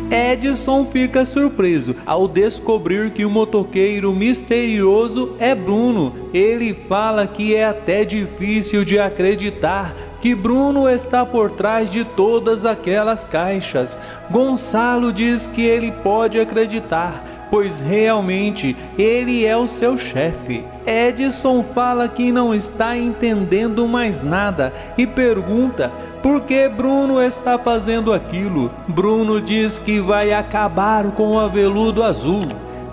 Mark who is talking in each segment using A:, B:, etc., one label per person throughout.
A: Edson fica surpreso ao descobrir que o motoqueiro misterioso é Bruno. Ele fala que é até difícil de acreditar que Bruno está por trás de todas aquelas caixas. Gonçalo diz que ele pode acreditar, pois realmente ele é o seu chefe. Edson fala que não está entendendo mais nada e pergunta por que Bruno está fazendo aquilo. Bruno diz que vai acabar com o aveludo azul.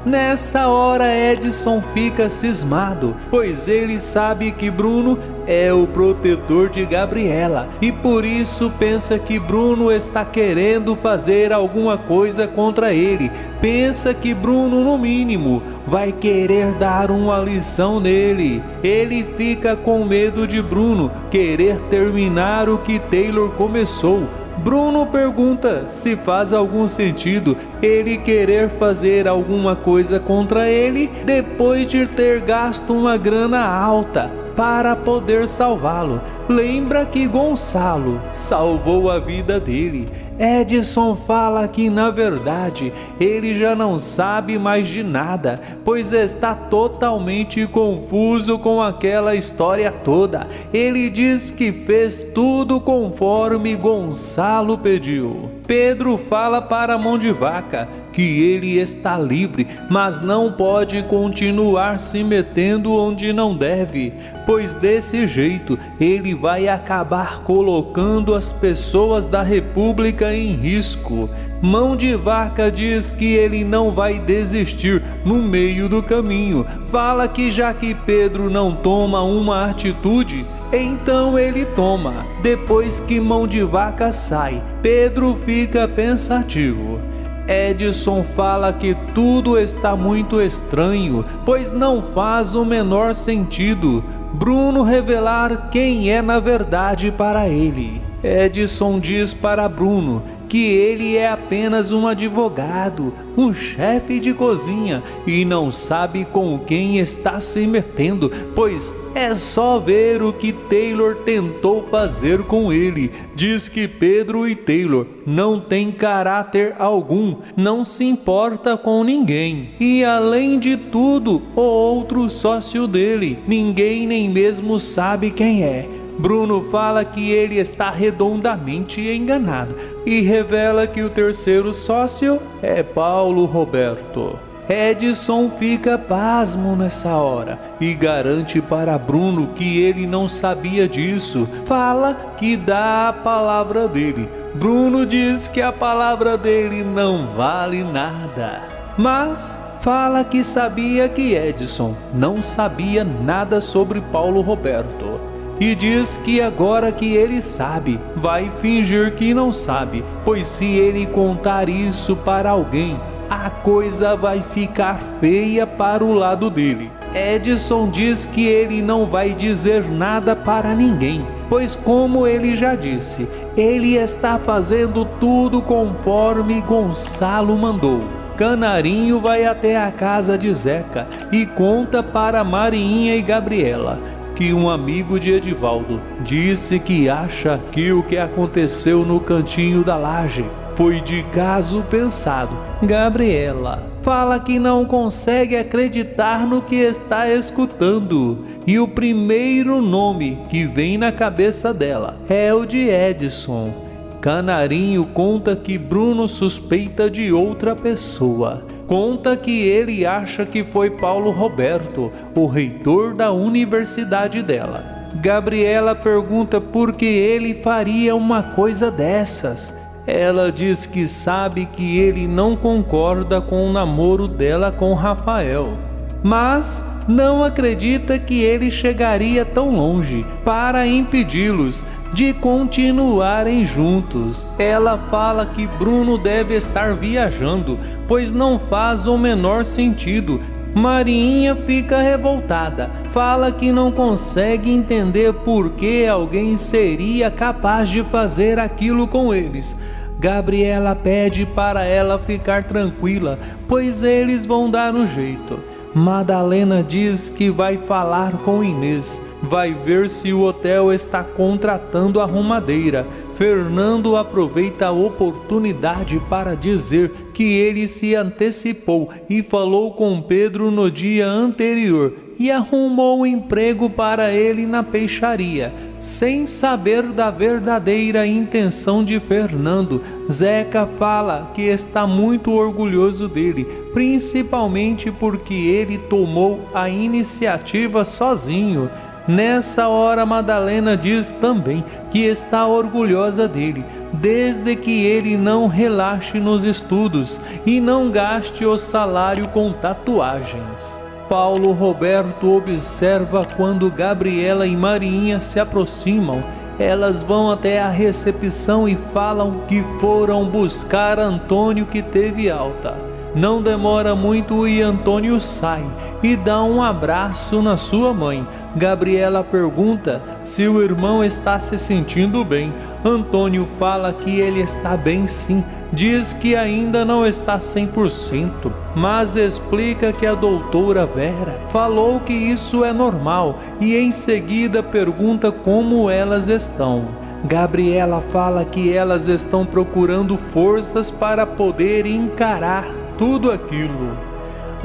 A: Nessa hora Edson fica cismado, pois ele sabe que Bruno é o protetor de Gabriela e por isso pensa que Bruno está querendo fazer alguma coisa contra ele. Pensa que Bruno, no mínimo, vai querer dar uma lição nele. Ele fica com medo de Bruno querer terminar o que Taylor começou. Bruno pergunta se faz algum sentido ele querer fazer alguma coisa contra ele depois de ter gasto uma grana alta para poder salvá-lo. Lembra que Gonçalo salvou a vida dele. Edson fala que na verdade ele já não sabe mais de nada, pois está totalmente confuso com aquela história toda. Ele diz que fez tudo conforme Gonçalo pediu. Pedro fala para Mão de Vaca que ele está livre, mas não pode continuar se metendo onde não deve, pois desse jeito ele vai acabar colocando as pessoas da República em risco. Mão de Vaca diz que ele não vai desistir no meio do caminho. Fala que já que Pedro não toma uma atitude, então ele toma. Depois que Mão de Vaca sai, Pedro fica pensativo. Edson fala que tudo está muito estranho, pois não faz o menor sentido Bruno revelar quem é na verdade para ele. Edson diz para Bruno que ele é apenas um advogado, um chefe de cozinha e não sabe com quem está se metendo, pois é só ver o que Taylor tentou fazer com ele. Diz que Pedro e Taylor não têm caráter algum, não se importa com ninguém. E além de tudo, o outro sócio dele, ninguém nem mesmo sabe quem é. Bruno fala que ele está redondamente enganado e revela que o terceiro sócio é Paulo Roberto. Edson fica pasmo nessa hora e garante para Bruno que ele não sabia disso. Fala que dá a palavra dele. Bruno diz que a palavra dele não vale nada, mas fala que sabia que Edson não sabia nada sobre Paulo Roberto. E diz que agora que ele sabe, vai fingir que não sabe, pois se ele contar isso para alguém, a coisa vai ficar feia para o lado dele. Edson diz que ele não vai dizer nada para ninguém, pois como ele já disse, ele está fazendo tudo conforme Gonçalo mandou. Canarinho vai até a casa de Zeca e conta para Mariinha e Gabriela que um amigo de Edivaldo disse que acha que o que aconteceu no cantinho da laje foi de caso pensado. Gabriela fala que não consegue acreditar no que está escutando e o primeiro nome que vem na cabeça dela é o de Edson. Canarinho conta que Bruno suspeita de outra pessoa. Conta que ele acha que foi Paulo Roberto, o reitor da universidade dela. Gabriela pergunta por que ele faria uma coisa dessas. Ela diz que sabe que ele não concorda com o namoro dela com Rafael, mas não acredita que ele chegaria tão longe para impedi-los de continuarem juntos. Ela fala que Bruno deve estar viajando, pois não faz o menor sentido. Mariinha fica revoltada, fala que não consegue entender por que alguém seria capaz de fazer aquilo com eles. Gabriela pede para ela ficar tranquila, pois eles vão dar um jeito. Madalena diz que vai falar com Inês, vai ver se o hotel está contratando arrumadeira, Fernando aproveita a oportunidade para dizer que ele se antecipou e falou com Pedro no dia anterior e arrumou um emprego para ele na peixaria. Sem saber da verdadeira intenção de Fernando, Zeca fala que está muito orgulhoso dele, principalmente porque ele tomou a iniciativa sozinho. Nessa hora, Madalena diz também que está orgulhosa dele, desde que ele não relaxe nos estudos e não gaste o salário com tatuagens. Paulo Roberto observa quando Gabriela e Marinha se aproximam. Elas vão até a recepção e falam que foram buscar Antônio, que teve alta. Não demora muito e Antônio sai e dá um abraço na sua mãe. Gabriela pergunta se o irmão está se sentindo bem. Antônio fala que ele está bem sim. Diz que ainda não está 100%, mas explica que a doutora Vera falou que isso é normal e em seguida pergunta como elas estão. Gabriela fala que elas estão procurando forças para poder encarar tudo aquilo.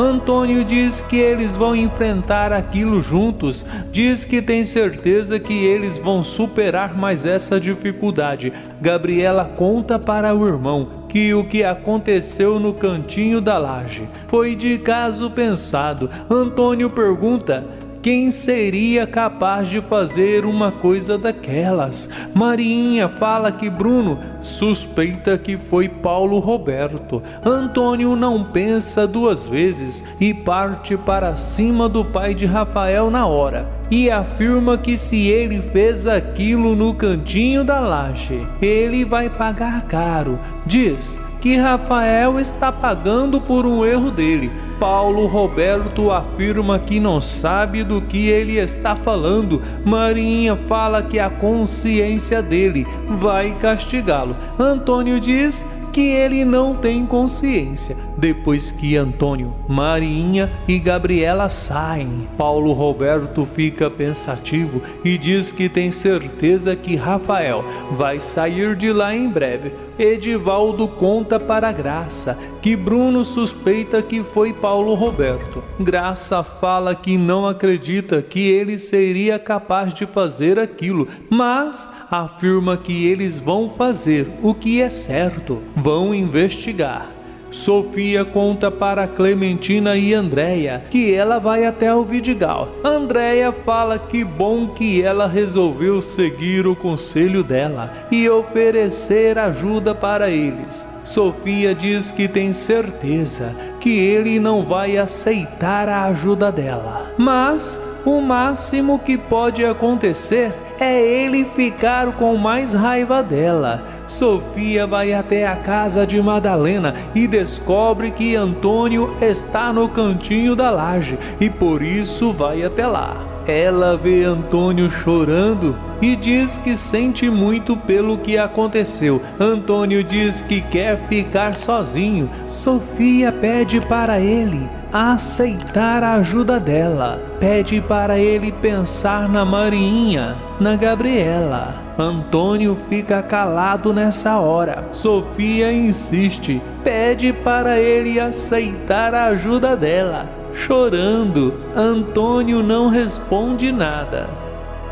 A: Antônio diz que eles vão enfrentar aquilo juntos, diz que tem certeza que eles vão superar mais essa dificuldade. Gabriela conta para o irmão que o que aconteceu no cantinho da laje foi de caso pensado. Antônio pergunta quem seria capaz de fazer uma coisa daquelas. Marinha fala que Bruno suspeita que foi Paulo Roberto. Antônio não pensa duas vezes e parte para cima do pai de Rafael na hora e afirma que se ele fez aquilo no cantinho da laje, ele vai pagar caro. Diz que Rafael está pagando por um erro dele. Paulo Roberto afirma que não sabe do que ele está falando. Marinha fala que a consciência dele vai castigá-lo. Antônio diz que ele não tem consciência. Depois que Antônio, Marinha e Gabriela saem, Paulo Roberto fica pensativo e diz que tem certeza que Rafael vai sair de lá em breve. Edivaldo conta para Graça que Bruno suspeita que foi Paulo Roberto. Graça fala que não acredita que ele seria capaz de fazer aquilo, mas afirma que eles vão fazer o que é certo, vão investigar. Sofia conta para Clementina e Andréia que ela vai até o Vidigal. Andréia fala que bom que ela resolveu seguir o conselho dela e oferecer ajuda para eles. Sofia diz que tem certeza que ele não vai aceitar a ajuda dela, mas o máximo que pode acontecer é ele ficar com mais raiva dela. Sofia vai até a casa de Madalena e descobre que Antônio está no cantinho da laje e por isso vai até lá. Ela vê Antônio chorando e diz que sente muito pelo que aconteceu. Antônio diz que quer ficar sozinho. Sofia pede para ele aceitar a ajuda dela. Pede para ele pensar na Marinha, na Gabriela. Antônio fica calado nessa hora. Sofia insiste, pede para ele aceitar a ajuda dela. Chorando, Antônio não responde nada.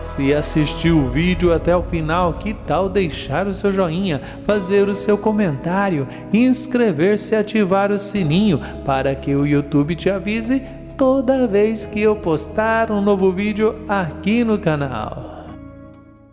A: Se assistiu o vídeo até o final, que tal deixar o seu joinha, fazer o seu comentário, inscrever-se e ativar o sininho para que o YouTube te avise toda vez que eu postar um novo vídeo aqui no canal.